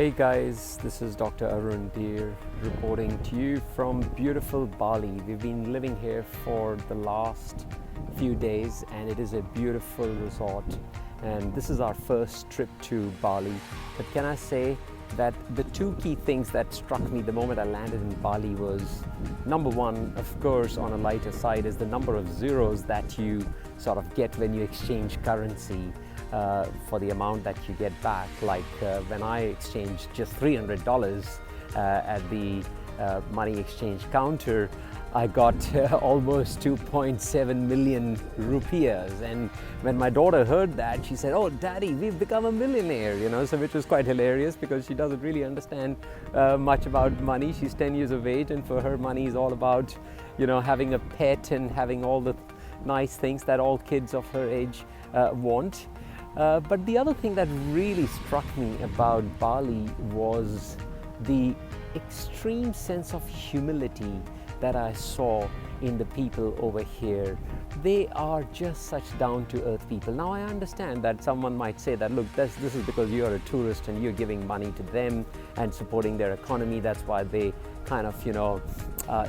Hey guys, this is Dr. Arun Dhir reporting to you from beautiful Bali. We've been living here for the last few days and it is a beautiful resort, and this is our first trip to Bali. But can I say that the two key things that struck me the moment I landed in Bali was, number one, of course, on a lighter side, is the number of zeros that you sort of get when you exchange currency for the amount that you get back. Like when I exchanged just $300 at the money exchange counter, I got almost 2.7 million rupees. And when my daughter heard that, she said, "Oh, Daddy, we've become a millionaire," so which was quite hilarious because she doesn't really understand much about money. She's 10 years of age, and for her, money is all about, having a pet and having all the nice things that all kids of her age want. But the other thing that really struck me about Bali was the extreme sense of humility that I saw in the people over here. They are just such down-to-earth people. Now I understand that someone might say that, look, this is because you're a tourist and you're giving money to them and supporting their economy. That's why they kind of,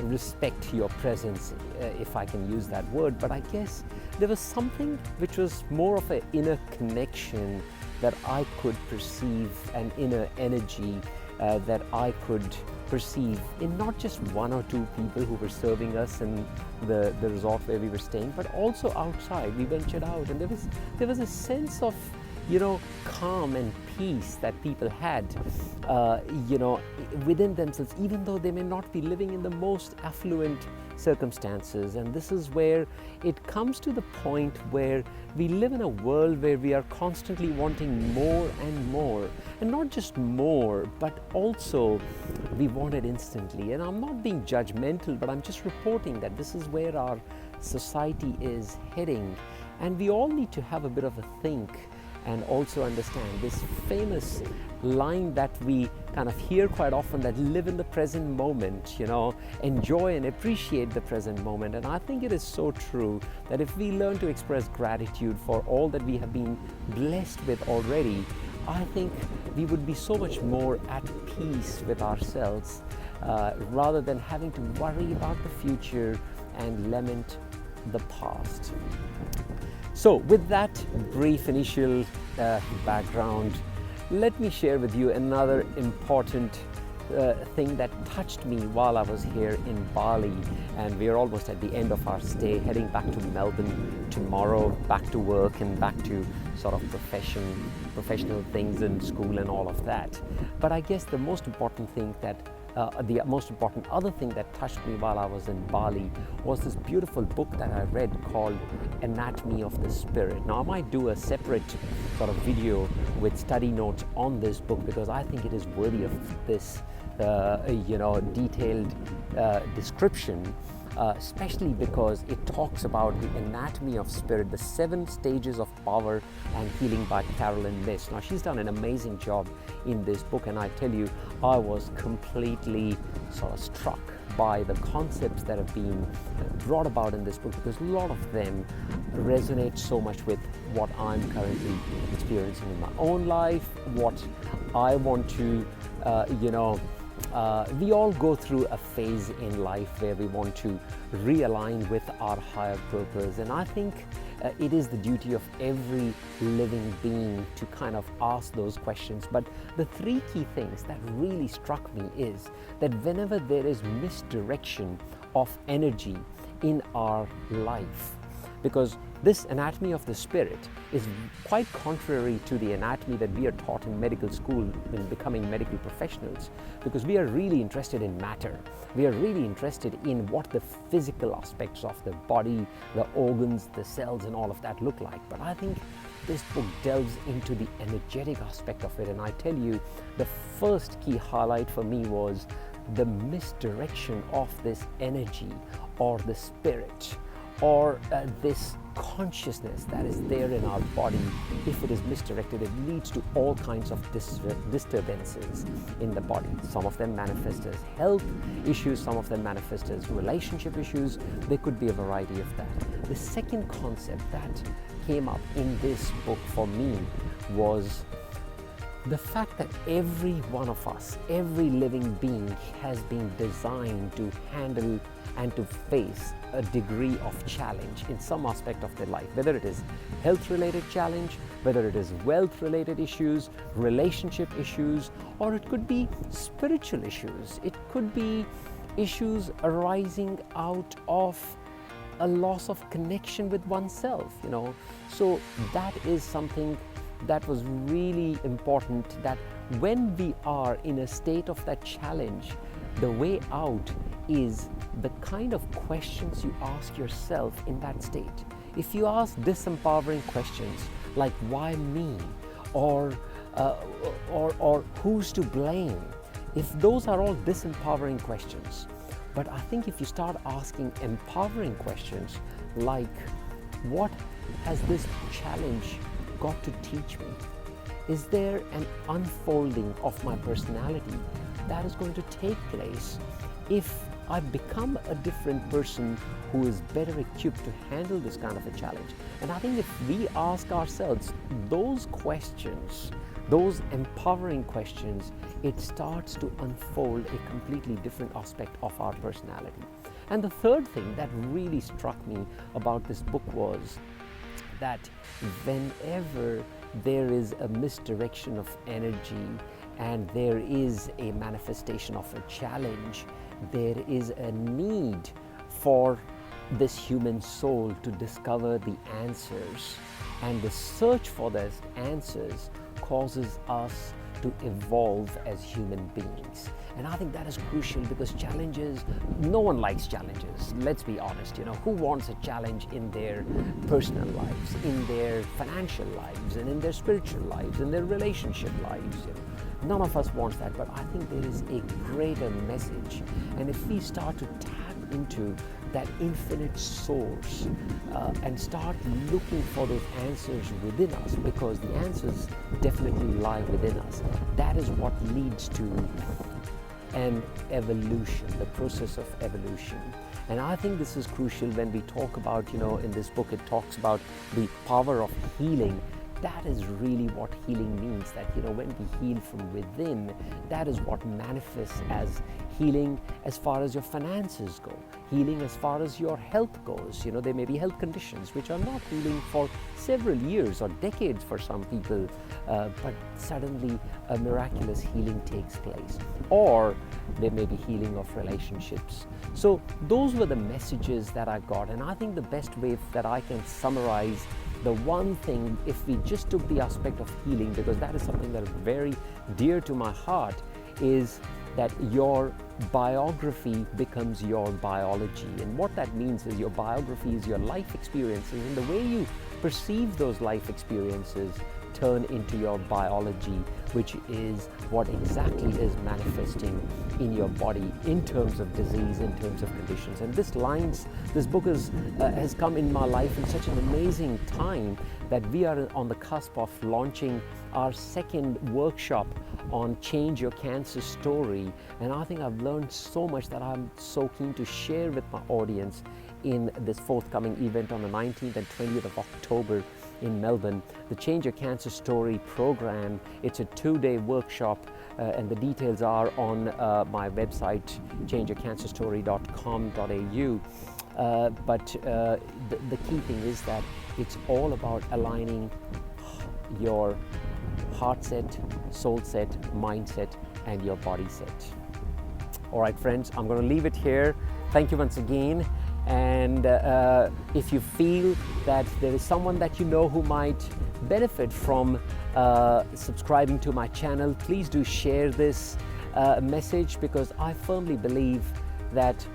respect your presence, if I can use that word. But I guess there was something which was more of an inner connection that I could perceive, an inner energy that I could perceive in not just one or two people who were serving us in the resort where we were staying, but also outside. We ventured out and there was a sense of calm and peace that people had within themselves, even though they may not be living in the most affluent circumstances. And this is where it comes to the point where we live in a world where we are constantly wanting more and more, and not just more, but also we want it instantly. And I'm not being judgmental, but I'm just reporting that this is where our society is heading, and we all need to have a bit of a think and also understand this famous line that we kind of hear quite often, that live in the present moment, enjoy and appreciate the present moment. And I think it is so true that if we learn to express gratitude for all that we have been blessed with already, I think we would be so much more at peace with ourselves rather than having to worry about the future and lament the past. So with that brief initial background, let me share with you another important thing that touched me while I was here in Bali. And we are almost at the end of our stay, heading back to Melbourne tomorrow, back to work and back to sort of professional things in school and all of that. But I guess the most important thing other thing that touched me while I was in Bali was this beautiful book that I read called Anatomy of the Spirit. Now I might do a separate sort of video with study notes on this book because I think it is worthy of this detailed description, especially because it talks about the anatomy of spirit, the 7 stages of power and healing by Caroline Myss. Now she's done an amazing job in this book, and I tell you, I was completely sort of struck by the concepts that have been brought about in this book, because a lot of them resonate so much with what I'm currently experiencing in my own life, what I want to we all go through a phase in life where we want to realign with our higher purpose, and I think it is the duty of every living being to kind of ask those questions. But the 3 key things that really struck me is that whenever there is misdirection of energy in our life, because this anatomy of the spirit is quite contrary to the anatomy that we are taught in medical school when becoming medical professionals, because we are really interested in matter. We are really interested in what the physical aspects of the body, the organs, the cells and all of that look like. But I think this book delves into the energetic aspect of it, and I tell you, the first key highlight for me was the misdirection of this energy or the spirit or this consciousness that is there in our body. If it is misdirected, it leads to all kinds of disturbances in the body. Some of them manifest as health issues, some of them manifest as relationship issues. There could be a variety of that. The second concept that came up in this book for me was the fact that every one of us, every living being has been designed to handle and to face a degree of challenge in some aspect of their life, whether it is health-related challenge, whether it is wealth-related issues, relationship issues, or it could be spiritual issues. It could be issues arising out of a loss of connection with oneself, So that is something that was really important, that when we are in a state of that challenge, the way out is the kind of questions you ask yourself in that state. If you ask disempowering questions like why me, or who's to blame, if those are all disempowering questions, but I think if you start asking empowering questions like what has this challenge got to teach me? Is there an unfolding of my personality that is going to take place if I become a different person who is better equipped to handle this kind of a challenge? And I think if we ask ourselves those questions, those empowering questions, it starts to unfold a completely different aspect of our personality. And the third thing that really struck me about this book was that whenever there is a misdirection of energy and there is a manifestation of a challenge, there is a need for this human soul to discover the answers, and the search for those answers causes us to evolve as human beings. And I think that is crucial, because challenges, no one likes challenges. Let's be honest, who wants a challenge in their personal lives, in their financial lives, and in their spiritual lives, in their relationship lives? None of us wants that, but I think there is a greater message. And if we start to tap into that infinite source and start looking for those answers within us, because the answers definitely lie within us, that is what leads to an evolution, the process of evolution. And I think this is crucial when we talk about, in this book it talks about the power of healing. That is really what healing means, that when we heal from within, that is what manifests as healing as far as your finances go, healing as far as your health goes. There may be health conditions which are not healing for several years or decades for some people, but suddenly a miraculous healing takes place. Or there may be healing of relationships. So those were the messages that I got, and I think the best way that I can summarize the one thing, if we just took the aspect of healing, because that is something that is very dear to my heart, is that your biography becomes your biology. And what that means is your biography is your life experiences, and the way you perceive those life experiences turn into your biology, which is what exactly is manifesting in your body in terms of disease, in terms of conditions. And this book has come in my life in such an amazing time that we are on the cusp of launching our second workshop on Change Your Cancer Story. And I think I've learned so much that I'm so keen to share with my audience in this forthcoming event on the 19th and 20th of October in Melbourne. The Change Your Cancer Story program, it's a 2-day workshop, and the details are on my website, changeyourcancerstory.com.au. But the key thing is that it's all about aligning your heart set, soul set, mindset, and your body set. All right, friends, I'm going to leave it here. Thank you once again. And if you feel that there is someone that you know who might benefit from subscribing to my channel, please do share this message, because I firmly believe that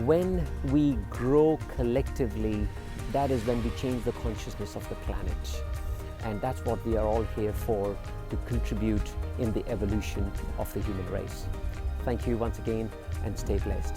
when we grow collectively, that is when we change the consciousness of the planet. And that's what we are all here for, to contribute in the evolution of the human race. Thank you once again, and stay blessed.